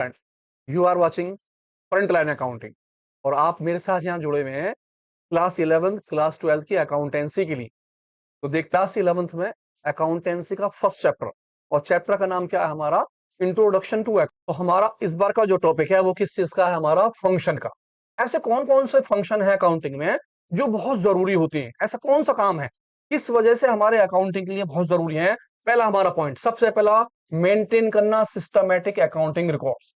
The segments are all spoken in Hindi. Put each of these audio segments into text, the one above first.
Friend, you are watching Front Line Accounting और आप मेरे साथ यहाँ जुड़े हुए हैं क्लास 11th क्लास 12th की अकाउंटेंसी के लिए। तो देख, क्लास 11th में अकाउंटेंसी का फर्स्ट चैप्टर और चैप्टर का नाम क्या है हमारा? Introduction to account. तो हमारा इस बार का जो टॉपिक है वो किस चीज का है? हमारा फंक्शन का। ऐसे कौन कौन से फंक्शन है अकाउंटिंग में जो बहुत जरूरी होती हैं? ऐसा कौन सा काम है इस वजह से हमारे अकाउंटिंग के लिए बहुत जरूरी है? पहला हमारा पॉइंट, सबसे पहला, मेंटेन करना सिस्टमैटिक अकाउंटिंग रिकॉर्ड्स।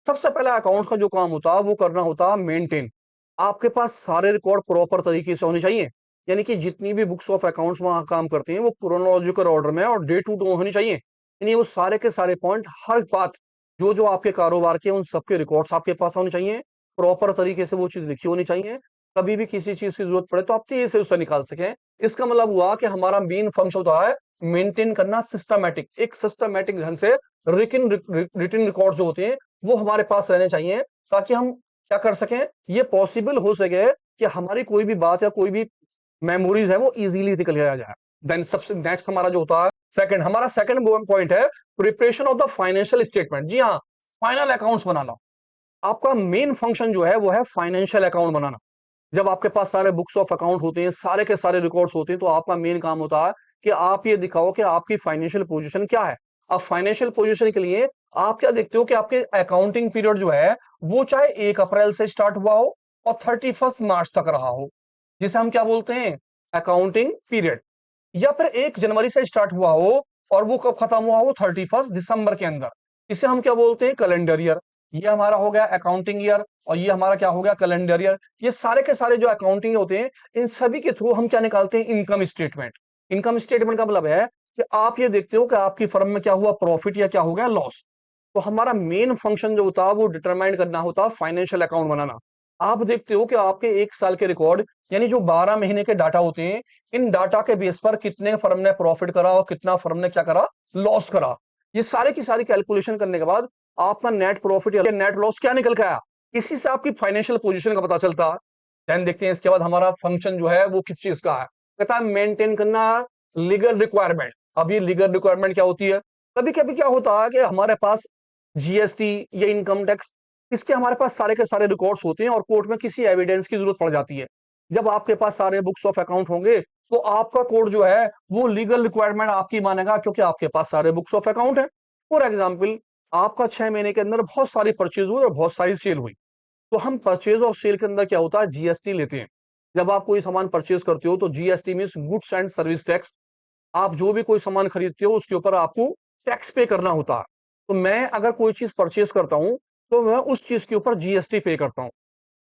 सबसे पहला अकाउंट का जो काम होता है वो करना होता है मेंटेन। आपके पास सारे रिकॉर्ड प्रॉपर तरीके से होने चाहिए, यानी कि जितनी भी बुक्स ऑफ अकाउंट्स वहां काम करते हैं वो क्रोनोलॉजिकल ऑर्डर में और डे टू डे होनी चाहिए। यानी वो सारे के सारे पॉइंट, हर बात जो जो आपके कारोबार के उन सबके रिकॉर्ड्स आपके पास होने चाहिए। प्रॉपर तरीके से वो चीज लिखी होनी चाहिए। कभी भी किसी चीज की जरूरत पड़े तो आप तेजी से उससे निकाल सकें। इसका मतलब हुआ कि हमारा मेन फंक्शन होता है मेंटेन करना सिस्टमैटिक, एक सिस्टमैटिक ढंग से रिटन रिकॉर्ड जो होते हैं वो हमारे पास रहने चाहिए, ताकि हम क्या कर सकें, ये पॉसिबल हो सके कि हमारी कोई भी बात या कोई भी मेमोरीज है वो इजीली निकल के आ जाए। देन सबसे नेक्स्ट हमारा जो होता है सेकंड, हमारा सेकंड पॉइंट है preparation of the financial statement. जी हाँ, फाइनल अकाउंट्स बनाना। आपका मेन फंक्शन जो है वो है फाइनेंशियल अकाउंट बनाना। जब आपके पास सारे बुक्स ऑफ अकाउंट होते हैं, सारे के सारे रिकॉर्ड्स होते हैं, तो आपका मेन काम होता है कि आप ये दिखाओ कि आपकी फाइनेंशियल पोजीशन क्या है। अब फाइनेंशियल पोजीशन के लिए आप क्या देखते हो कि आपके अकाउंटिंग पीरियड जो है वो चाहे 1 अप्रैल से स्टार्ट हुआ हो और 31 मार्च तक रहा हो, जिसे हम क्या बोलते हैं? Accounting period. या फिर 1 जनवरी से स्टार्ट हुआ हो और वो कब खत्म हुआ हो? 31 दिसंबर के अंदर। इसे हम क्या बोलते हैं? Calendar year. ये हमारा हो गया अकाउंटिंग ईयर और ये हमारा क्या हो गया? Calendar year. ये सारे के सारे जो अकाउंटिंग होते हैं इन सभी के थ्रू हम क्या निकालते हैं? Income statement. इनकम स्टेटमेंट का मतलब है कि आप ये देखते हो कि आपकी फर्म में क्या हुआ, प्रॉफिट या क्या हो गया, लॉस। तो हमारा मेन फंक्शन जो होता है वो डिटरमाइन करना होता है फाइनेंशियल अकाउंट बनाना। आप देखते हो कि आपके 1 साल के रिकॉर्ड, यानी जो 12 महीने के डाटा होते हैं, इन डाटा के बेस पर कितने फर्म ने प्रॉफिट करा और कितना फर्म ने क्या करा, लॉस करा। ये सारे की सारी कैलकुलेशन करने के बाद आपका नेट प्रॉफिट या नेट लॉस क्या निकल के आया, इसी से आपकी फाइनेंशियल पोजीशन का पता चलता है। देन देखते हैं इसके बाद हमारा फंक्शन जो है वो किस चीज का है। कहता है मेंटेन करना लीगल रिक्वायरमेंट। अब ये लीगल रिक्वायरमेंट क्या होती है? कभी कभी क्या होता है कि हमारे पास जीएसटी या इनकम टैक्स, इसके हमारे पास सारे के सारे रिकॉर्ड्स होते हैं और कोर्ट में किसी एविडेंस की जरूरत पड़ जाती है। जब आपके पास सारे बुक्स ऑफ अकाउंट होंगे तो आपका कोर्ट जो है वो लीगल रिक्वायरमेंट आपकी मानेगा, क्योंकि आपके पास सारे बुक्स ऑफ अकाउंट है। फॉर एग्जाम्पल, आपका 6 महीने के अंदर बहुत सारी परचेज हुई और बहुत सारी सेल हुई, तो हम परचेज और सेल के अंदर क्या होता है? जीएसटी लेते हैं। जब आप कोई सामान परचेज करते हो तो GST means goods and service tax. आप जो भी कोई सामान खरीदते हो उसके ऊपर आपको टैक्स पे करना होता है। तो मैं अगर कोई चीज परचेज करता हूं तो मैं उस चीज के ऊपर जीएसटी पे करता हूँ।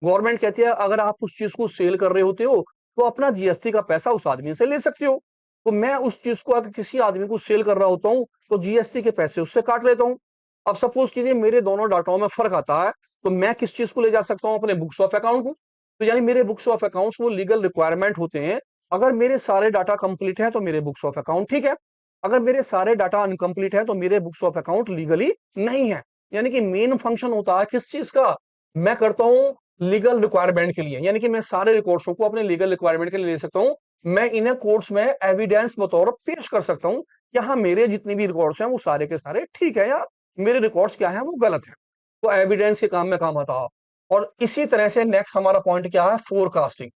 गवर्नमेंट कहती है अगर आप उस चीज को सेल कर रहे होते हो तो अपना जीएसटी का पैसा उस आदमी से ले सकते हो। तो मैं उस चीज को अगर किसी आदमी को सेल कर रहा होता हूँ तो जीएसटी के पैसे उससे काट लेता हूँ। अब सपोज कीजिए मेरे दोनों डाटाओं में फर्क आता है, तो मैं किस चीज को ले जा सकता हूँ? अपने बुक्स ऑफ अकाउंट को। तो यानी मेरे बुक्स ऑफ अकाउंट्स वो लीगल रिक्वायरमेंट होते हैं। अगर मेरे सारे डाटा कंप्लीट है तो मेरे बुक्स ऑफ अकाउंट ठीक है। अगर मेरे सारे डाटा अनकंप्लीट है तो मेरे बुक्स ऑफ अकाउंट लीगली नहीं है। यानी कि मेन फंक्शन होता है किस चीज का? मैं करता हूं लीगल रिक्वायरमेंट के लिए, यानी कि मैं सारे रिकॉर्ड्स को अपने लीगल रिक्वायरमेंट के लिए ले सकता हूं। मैं इन्हें कोर्ट्स में एविडेंस बतौर पेश कर सकता हूं कि हाँ, मेरे जितने भी रिकॉर्ड्स हैं वो सारे के सारे ठीक है या मेरे रिकॉर्ड्स क्या है वो गलत है। तो एविडेंस के काम में काम आता है। और इसी तरह से नेक्स्ट हमारा पॉइंट क्या है? फोरकास्टिंग।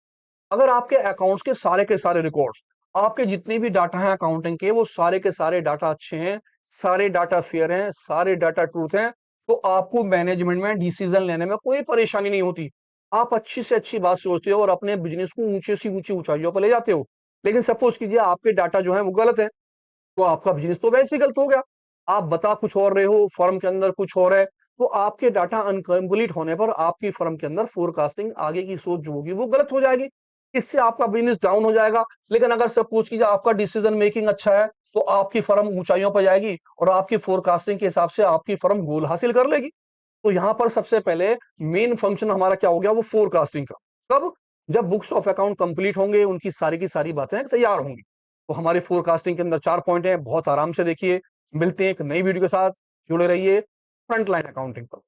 अगर आपके अकाउंट्स के सारे रिकॉर्ड्स, आपके जितने भी डाटा हैं अकाउंटिंग के, वो सारे के सारे डाटा अच्छे हैं, सारे डाटा फेयर हैं, सारे डाटा ट्रूथ हैं, तो आपको मैनेजमेंट में डिसीजन लेने में कोई परेशानी नहीं होती। आप अच्छी से अच्छी बात सोचते हो और अपने बिजनेस को ऊंचे से ऊंची ऊंचाइयों पर ले जाते हो। लेकिन सपोज कीजिए आपके डाटा जो है वो गलत है, तो आपका बिजनेस तो वैसे ही गलत हो गया। आप बता कुछ और रहे हो, फर्म के अंदर कुछ और है, तो आपके डाटा अनकम्प्लीट होने पर आपकी फर्म के अंदर फोरकास्टिंग, आगे की सोच जो होगी वो गलत हो जाएगी। इससे आपका बिजनेस डाउन हो जाएगा। लेकिन अगर सपोज कीजिए आपका डिसीजन मेकिंग अच्छा है तो आपकी फर्म ऊंचाइयों पर जाएगी और आपकी फोरकास्टिंग के हिसाब से आपकी फर्म गोल हासिल कर लेगी। तो यहां पर सबसे पहले मेन फंक्शन हमारा क्या हो गया? वो फोरकास्टिंग का। कब? जब बुक्स ऑफ अकाउंट कंप्लीट होंगे, उनकी सारी की सारी बातें तैयार होंगी। तो हमारे फोरकास्टिंग के अंदर 4 पॉइंट हैं, बहुत आराम से देखिए। मिलते हैं एक नई वीडियो के साथ, जुड़े रहिए फ्रंटलाइन अकाउंटिंग पर।